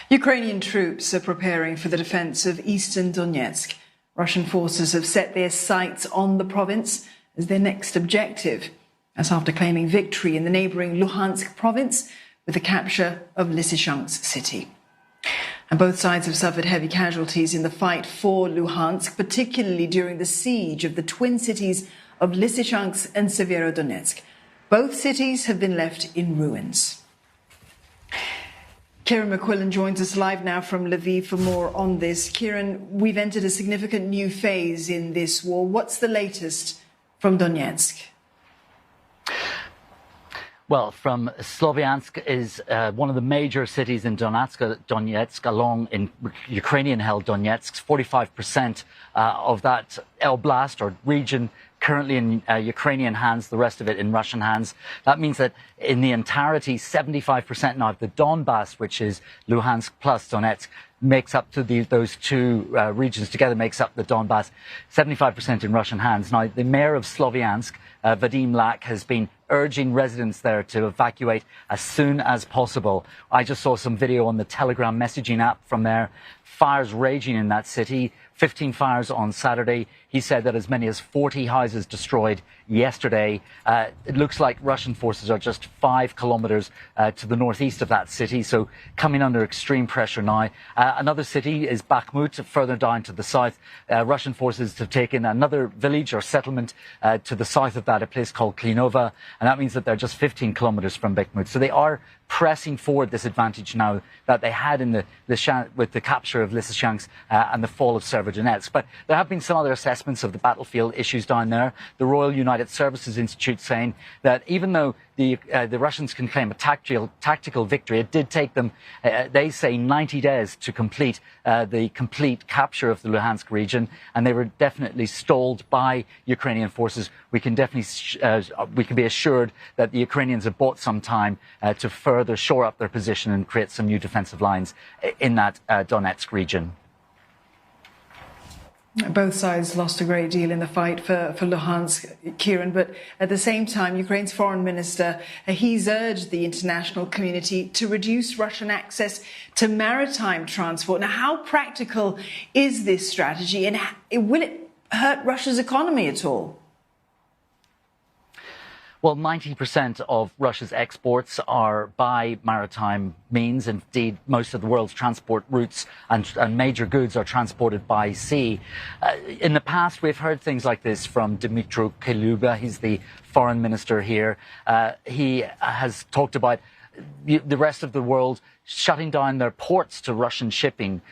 Ukrainian troops are preparing for the defence of eastern Donetsk. Russian forces have set their sights on the province as their next objective. That's after claiming victory in the neighbouring Luhansk province with the capture of Lysychansk city. And both sides have suffered heavy casualties in the fight for Luhansk, particularly during the siege of the twin cities of Lysychansk and Severodonetsk. Both cities have been left in ruins. Kieran McQuillan joins us live now from Lviv for more on this. Kieran, we've entered a significant new phase in this war. What's the latest from Donetsk? Well, from Sloviansk is one of the major cities in Donetsk, along in Ukrainian-held Donetsk. 45% of that oblast or region currently in Ukrainian hands, the rest of it in Russian hands. That means that in the entirety, 75% now of the Donbass, which is Luhansk plus Donetsk, makes up to those two regions together, makes up the Donbass, 75% in Russian hands. Now, the mayor of Sloviansk, Vadim Lak, has been urging residents there to evacuate as soon as possible. I just saw some video on the Telegram messaging app from there. Fires raging in that city, 15 fires on Saturday. He said that as many as 40 houses destroyed yesterday. It looks like Russian forces are just 5 kilometers to the northeast of that city, so coming under extreme pressure now. Another city is Bakhmut, further down to the south. Russian forces have taken another village or settlement to the south of that, a place called Klinova, and that means that they're just 15 kilometers from Bakhmut. So they are pressing forward this advantage now that they had in with the capture of Lysychansk and the fall of Severodonetsk. But there have been some other assessments of the battlefield issues down there. The Royal United Services Institute saying that even though the Russians can claim a tactical victory, it did take them, they say, 90 days to complete the complete capture of the Luhansk region, and they were definitely stalled by Ukrainian forces. We can be assured that the Ukrainians have bought some time to further shore up their position and create some new defensive lines in that Donetsk region. Both sides lost a great deal in the fight for Luhansk, Kieran, but at the same time, Ukraine's foreign minister, he's urged the international community to reduce Russian access to maritime transport. Now, how practical is this strategy, and will it hurt Russia's economy at all? Well, 90% of Russia's exports are by maritime means. Indeed, most of the world's transport routes and major goods are transported by sea. In the past, we've heard things like this from Dmytro Kuleba. He's the foreign minister here. He has talked about the rest of the world shutting down their ports to Russian shipping.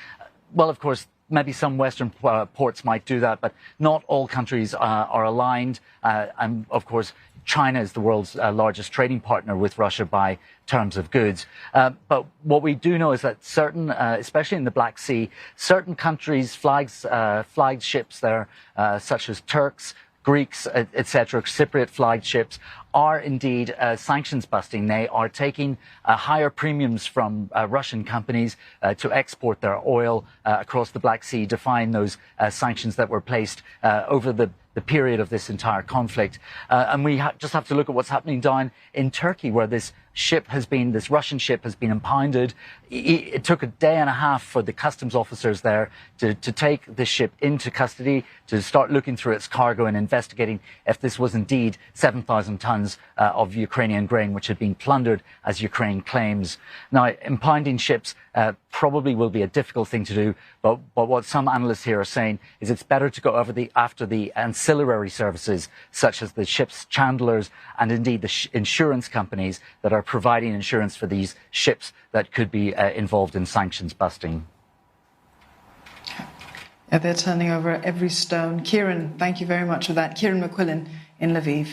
Well, of course, maybe some Western ports might do that, but not all countries are aligned. And of course, China is the world's largest trading partner with Russia by terms of goods. But what we do know is that certain, especially in the Black Sea, certain countries' flagged ships there, such as Turks, Greeks, etc., Cypriot flagged ships, are indeed sanctions busting. They are taking higher premiums from Russian companies to export their oil across the Black Sea, defying those sanctions that were placed over the period of this entire conflict. And we just have to look at what's happening down in Turkey, where this Russian ship has been impounded. It took a day and a half for the customs officers there to take this ship into custody, to start looking through its cargo and investigating if this was indeed 7,000 tons of Ukrainian grain, which had been plundered, as Ukraine claims. Now, impounding ships probably will be a difficult thing to do, but what some analysts here are saying is it's better to go after the ancillary services, such as the ship's chandlers and indeed the insurance companies that are providing insurance for these ships that could be involved in sanctions busting. Yeah, they're turning over every stone. Kieran, thank you very much for that. Kieran McQuillan in Lviv.